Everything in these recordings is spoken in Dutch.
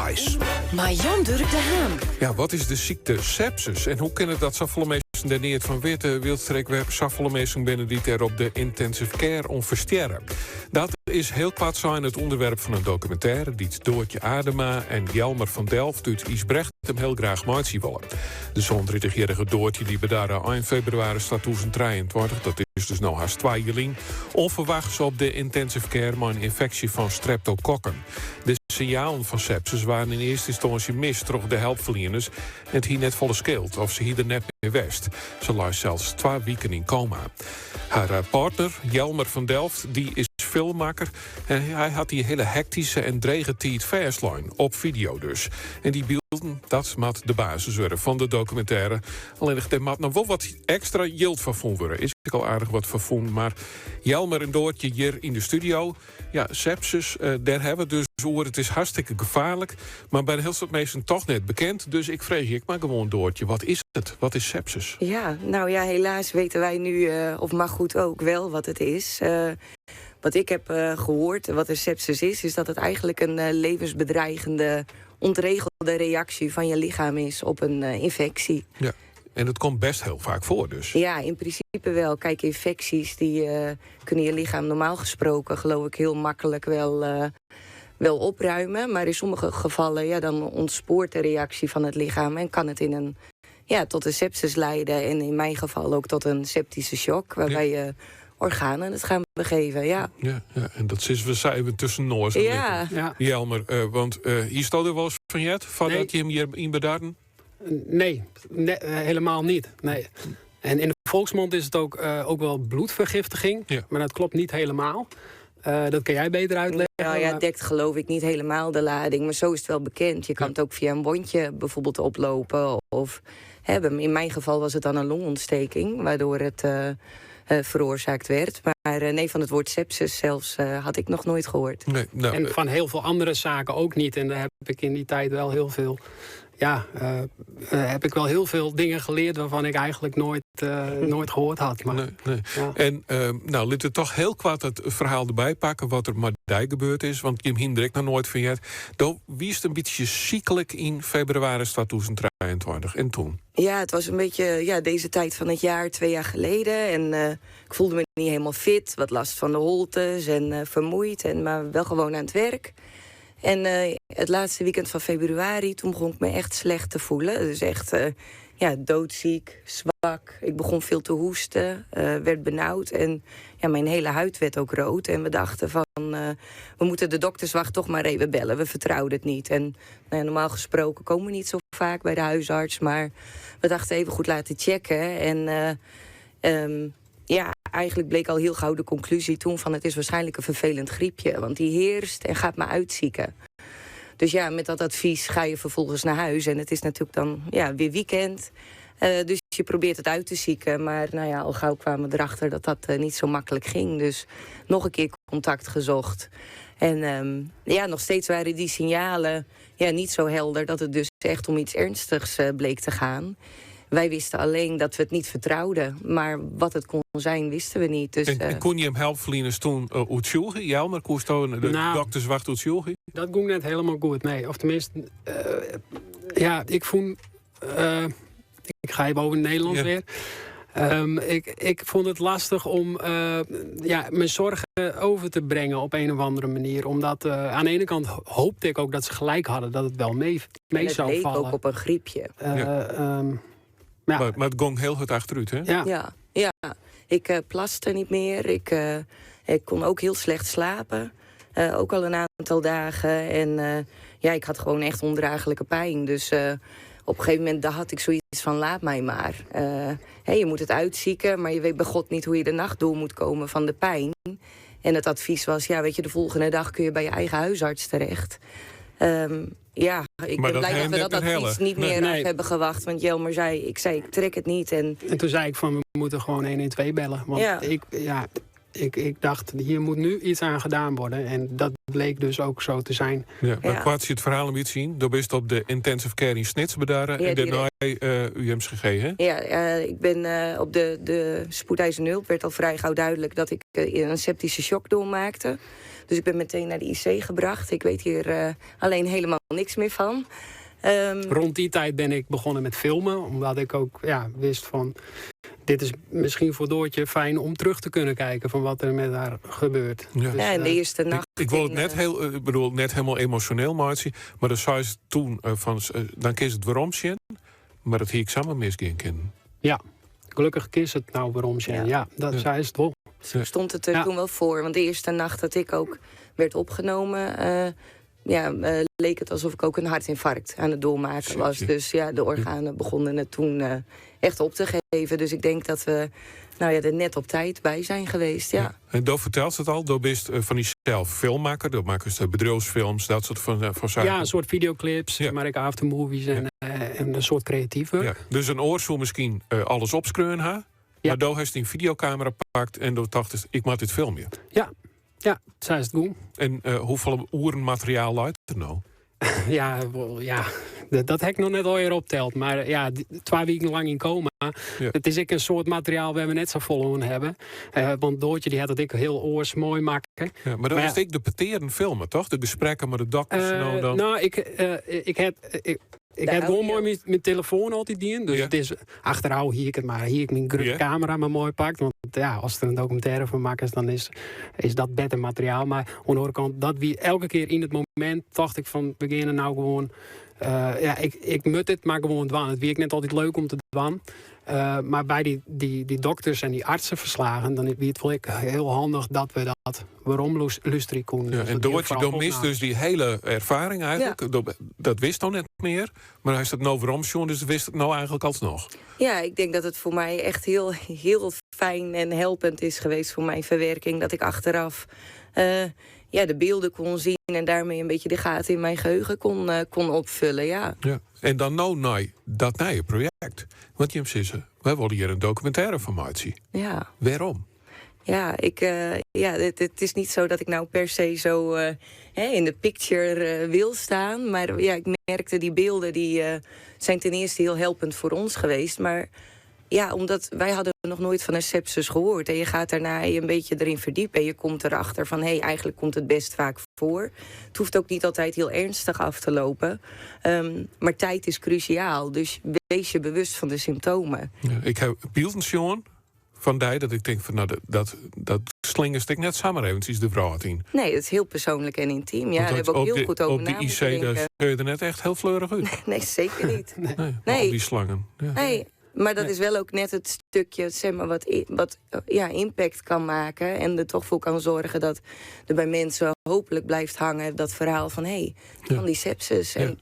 Details. Maar Jan Dirk de Haan. Ja, wat is de ziekte sepsis? En hoe kan het dat zoveel mensen daarneer van witte wildstreekweb zoveel mensen binnen die er op de intensive care onversterren? Dat is heel kwaad zijn het onderwerp van een documentaire die Doortje Adema en Jelmer van Delft uit Isbrecht hem heel graag maat zien willen. De zo'n 30-jarige Doortje die bedaren eind februari 2023, dat is dus nou haast 2 jaar, onverwachts op de intensive care met een infectie van streptokokken. De signalen van sepsis waren in eerste instantie mis door de hulpverleners en het hier net volle skeelt of ze hier er net meer west. Ze lag zelfs 2 weken in coma. Haar partner, Jelmer van Delft, die is filmmaker en hij had die hele hectische en drege tijd verslaan op video dus. En die beelden, dat maat de basis worden van de documentaire. Alleen er maat nog wel wat extra yield van worden. Is ik al aardig wat van, maar Jelmer en Doortje hier in de studio. Ja, sepsis, daar hebben we dus over. Het is hartstikke gevaarlijk, maar bij de heel veel mensen toch net bekend. Dus ik vrees ik maar gewoon Doortje. Wat is het? Wat is sepsis? Ja, nou ja, helaas weten wij nu, of maar goed ook wel wat het is. Wat ik heb gehoord, wat een sepsis is dat het eigenlijk een levensbedreigende, ontregelde reactie van je lichaam is op een infectie. Ja. En het komt best heel vaak voor dus. Ja, in principe wel. Kijk, infecties die kunnen je lichaam normaal gesproken, geloof ik, heel makkelijk wel opruimen. Maar in sommige gevallen, dan ontspoort de reactie van het lichaam en kan het tot een sepsis leiden. En in mijn geval ook tot een septische shock, waarbij je organen het gaan begeven, ja. Ja, en dat is, we zeiden tussen Noors en Jelmer, want hier stond er wel eens van Jet, van dat je hem hier in bedarden? Nee, helemaal niet. Nee. En in de volksmond is het ook wel bloedvergiftiging, maar dat klopt niet helemaal. Dat kan jij beter uitleggen. Nou ja, het dekt geloof ik niet helemaal de lading, maar zo is het wel bekend. Je kan het ook via een wondje bijvoorbeeld oplopen. Of in mijn geval was het dan een longontsteking, waardoor het veroorzaakt werd. Maar nee, van het woord sepsis zelfs had ik nog nooit gehoord. Nee, en van heel veel andere zaken ook niet. En daar heb ik in die tijd wel heel veel... heb ik wel heel veel dingen geleerd waarvan ik eigenlijk nooit gehoord had. Maar, nee. Ja. En laten we toch heel kwaad het verhaal erbij pakken wat er met die gebeurd is. Want Jim Hindrek nog nooit van je. Wie is het een beetje ziekelijk in februari 2023 en toen? Ja, het was een beetje deze tijd van het jaar, 2 jaar geleden. En ik voelde me niet helemaal fit. Wat last van de holtes en vermoeid. Maar wel gewoon aan het werk. En het laatste weekend van februari, toen begon ik me echt slecht te voelen. Dus echt doodziek, zwak. Ik begon veel te hoesten, werd benauwd. En mijn hele huid werd ook rood. En we dachten van, we moeten de dokterswacht toch maar even bellen. We vertrouwden het niet. En normaal gesproken komen we niet zo vaak bij de huisarts. Maar we dachten even goed laten checken. En eigenlijk bleek al heel gauw de conclusie toen van het is waarschijnlijk een vervelend griepje. Want die heerst en gaat me uitzieken. Dus met dat advies ga je vervolgens naar huis. En het is natuurlijk dan weer weekend. Dus je probeert het uit te zieken. Maar al gauw kwamen we erachter dat dat niet zo makkelijk ging. Dus nog een keer contact gezocht. En nog steeds waren die signalen niet zo helder dat het dus echt om iets ernstigs bleek te gaan. Wij wisten alleen dat we het niet vertrouwden. Maar wat het kon zijn, wisten we niet. Dus, en kon je hem hulpverleners toen uitzoeken? Ja, maar koest toen de dokterswacht uitzoeken? Dat ging net helemaal goed, nee. Of tenminste, ik vond... ik ga even over het Nederlands weer. Ik vond het lastig om mijn zorgen over te brengen op een of andere manier. Omdat aan de ene kant hoopte ik ook dat ze gelijk hadden dat het wel mee zou vallen. Het leek ook op een griepje. Maar het ging heel goed achteruit, hè? Ja. Ik plaste niet meer. Ik kon ook heel slecht slapen. Ook al een aantal dagen. En ik had gewoon echt ondraaglijke pijn. Dus op een gegeven moment had ik zoiets van laat mij maar. Je moet het uitzieken, maar je weet bij God niet hoe je de nacht door moet komen van de pijn. En het advies was, de volgende dag kun je bij je eigen huisarts terecht. Ik ben blij dat we dat advies niet meer af hebben gewacht. Want Jelmer zei, ik trek het niet. En toen zei ik van, we moeten gewoon 112 bellen. Want ik dacht, hier moet nu iets aan gedaan worden. En dat bleek dus ook zo te zijn. Ja, maar kwaad je het verhaal een beetje zien. Dan best op de intensive care in Snits bedaren. En daarna UM's gegeven. Ja, ik ben op de spoedeisende hulp. Werd al vrij gauw duidelijk dat ik een septische shock doormaakte. Dus ik ben meteen naar de IC gebracht. Ik weet hier alleen helemaal niks meer van. Rond die tijd ben ik begonnen met filmen. Omdat ik ook wist van... Dit is misschien voor Doortje fijn om terug te kunnen kijken... van wat er met haar gebeurt. Ja. Dus, en de eerste nacht... Ik wil het net helemaal emotioneel maken. Maar dan zei ze toen dan kies het waarom zien. Maar dat hier ik samen misging kennen. Ja, gelukkig kies het nou waarom zien. Ja, dat zei ze toch. Zo stond het er toen wel voor. Want de eerste nacht dat ik ook werd opgenomen... leek het alsof ik ook een hartinfarct aan het doormaken was. Dus de organen begonnen het toen echt op te geven. Dus ik denk dat we er net op tijd bij zijn geweest. Ja. En Doe vertelt het al, Doe bist van die zelf filmmaker. Dat maken ze bedrijfsfilms, dat soort van zaken. Ja, een soort videoclips, maar ik aftermovies en een soort creatieve. Ja. Dus een oor zou misschien alles opschreeuwen ha. Ja. Maar Doe heeft die videocamera gepakt en Doe dacht ik maak dit filmpje. Ja, zij is het goed. En hoeveel uren materiaal luidt er nou? Dat heb ik nog net al weer opteld. Maar 2 weken lang in coma. Ja. Het is ook een soort materiaal waar we net zo vol aan hebben. Want Doortje die had het ik heel oors mooi maken. Ja, maar dan is het de peteren filmen, toch? De gesprekken met de dokters. Ik heb gewoon mooi mijn telefoon altijd in. Dus het is achterhoud hier ik het maar. Hier ik mijn camera maar mooi pakt. Want als er een documentaire van maakt, dan is dat beter materiaal. Maar aan de andere kant, dat wie elke keer in het moment dacht ik van, we gaan er nou gewoon... ik moet het maar gewoon dwan. Het wie ik net altijd leuk om te dwan. Maar bij die dokters en die artsenverslagen, dan wie het wel ik heel handig dat we dat waarom lustrie konden. Ja, en Doortje mist dus die hele ervaring eigenlijk. Ja. Dat wist dan net meer. Maar hij is het nou waarom John, dus wist het nou eigenlijk alsnog. Ja, ik denk dat het voor mij echt heel, heel fijn en helpend is geweest voor mijn verwerking. Dat ik achteraf de beelden kon zien en daarmee een beetje de gaten in mijn geheugen kon opvullen. Ja. En dan dat nieuwe project. Want je hebt wij willen hier een documentaire formatie. Ja. Waarom? Ja, het is niet zo dat ik nou per se zo in de picture wil staan. Maar ik merkte die beelden die zijn ten eerste heel helpend voor ons geweest. Maar omdat wij hadden nog nooit van een sepsis gehoord. En je gaat daarna een beetje erin verdiepen. En je komt erachter van, eigenlijk komt het best vaak voor. Het hoeft ook niet altijd heel ernstig af te lopen. Maar tijd is cruciaal. Dus wees je bewust van de symptomen. Ja, ik heb beelden zien van dat ik denk van dat slingers ik net samen eventjes de vrouw in. Nee, het is heel persoonlijk en intiem. Ja, daar hebben we ook heel goed over na moeten denken. Op de IC kun je er net echt heel fleurig uit. Nee, zeker niet. Nee. Al die slangen. Ja. Nee. Maar dat is wel ook net het stukje zeg maar, wat impact kan maken. En er toch voor kan zorgen dat er bij mensen hopelijk blijft hangen dat verhaal van van die sepsis. En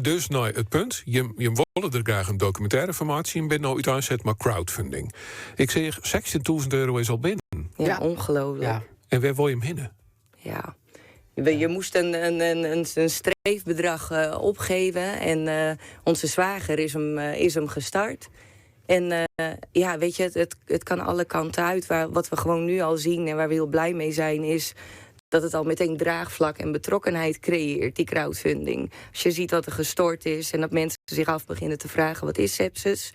dus het punt, je wilde er graag een documentaire formatie en bent nou uiteindelijk maar crowdfunding. Ik zeg, €16.000 is al binnen. Ja, ongelooflijk. Ja. En waar wil je hem hinnen? Ja. Je moest een streefbedrag opgeven en onze zwager is hem gestart. En weet je, het kan alle kanten uit. Wat we gewoon nu al zien en waar we heel blij mee zijn is dat het al meteen draagvlak en betrokkenheid creëert, die crowdfunding. Als je ziet wat er gestort is en dat mensen zich af beginnen te vragen, wat is sepsis?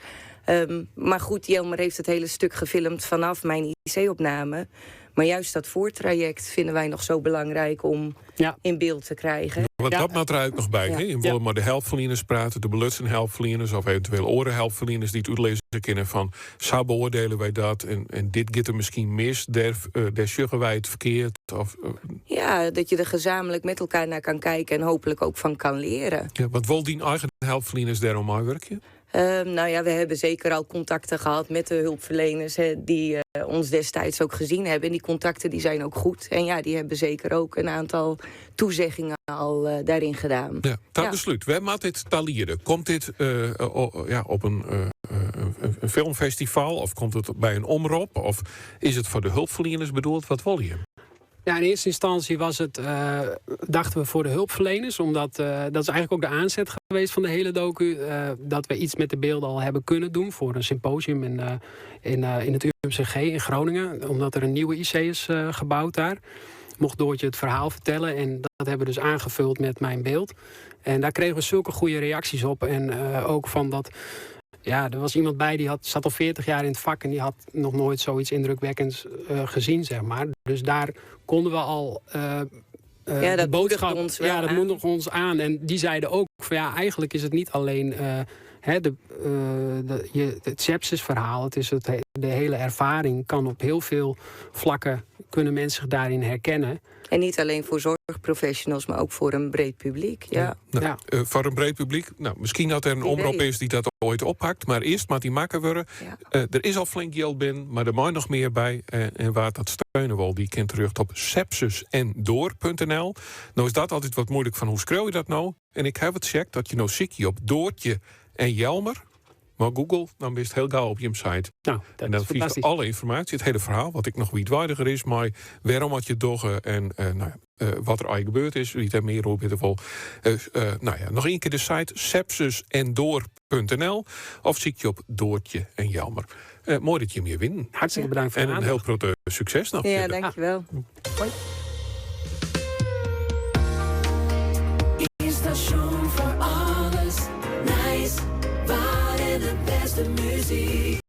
Maar goed, Jelmer heeft het hele stuk gefilmd vanaf mijn IC-opname. Maar juist dat voortraject vinden wij nog zo belangrijk om in beeld te krijgen. Want dat maakt er eigenlijk nog bij. Je wil maar de helpverleners praten, de belutsen helpverleners of eventueel orenhelpverleners die het uitlezen kunnen van, zo beoordelen wij dat en dit gaat er misschien mis, daar zeggen wij het verkeerd. Ja, dat je er gezamenlijk met elkaar naar kan kijken en hopelijk ook van kan leren. Ja, wat wil die eigen helpverleners daarom uitwerken? We hebben zeker al contacten gehad met de hulpverleners die ons destijds ook gezien hebben. En die contacten die zijn ook goed. En die hebben zeker ook een aantal toezeggingen al daarin gedaan. Ja, dat besluit. Waar maakt dit talieren? Komt dit op een filmfestival of komt het bij een omroep? Of is het voor de hulpverleners bedoeld? Wat wil je? Ja, in eerste instantie dachten we voor de hulpverleners. Omdat dat is eigenlijk ook de aanzet geweest van de hele docu. Dat we iets met de beelden al hebben kunnen doen voor een symposium in het UMCG in Groningen. Omdat er een nieuwe IC is gebouwd daar. Mocht Doortje het verhaal vertellen. En dat hebben we dus aangevuld met mijn beeld. En daar kregen we zulke goede reacties op. En ook van dat ja, er was iemand bij die zat al 40 jaar in het vak en die had nog nooit zoiets indrukwekkends gezien, zeg maar. Dus daar konden we al Ja, dat moedigde ons wel ja, dat aan. moedigde ons aan. En die zeiden ook van ja, eigenlijk is het niet alleen het sepsisverhaal. Het is de hele ervaring kan op heel veel vlakken kunnen mensen zich daarin herkennen. En niet alleen voor zorgprofessionals, maar ook voor een breed publiek. Ja. Nou, Ja. voor een breed publiek. Nou, misschien dat er een Wie omroep weet. is die dat ooit oppakt. Maar eerst moet die maken worden. Ja. Er is al flink geld binnen, maar er moet nog meer bij. En waar dat steunen wil, die kent terug op sepsisendoor.nl. Nou is dat altijd wat moeilijk van hoe schreeuw je dat nou? En ik heb het gecheckt dat je nou zie op Doortje en Jelmer. Maar Google, dan ben je heel gauw op je site. Nou, dat En dan is vind je fantastisch. alle informatie, het hele verhaal, wat ik nog wietwaardiger is, maar waarom had je het doggen en wat er eigenlijk gebeurd is, wie er meer over wil. Nog één keer de site sepsisendoor.nl of zie je op Doortje en Jelmer. Mooi dat je hem hier wint. Hartstikke bedankt voor En de een aandacht. heel groot succes nog. Ja, verder. dankjewel. Hoi. Eén station voor alles. Nice, waar en de beste muziek.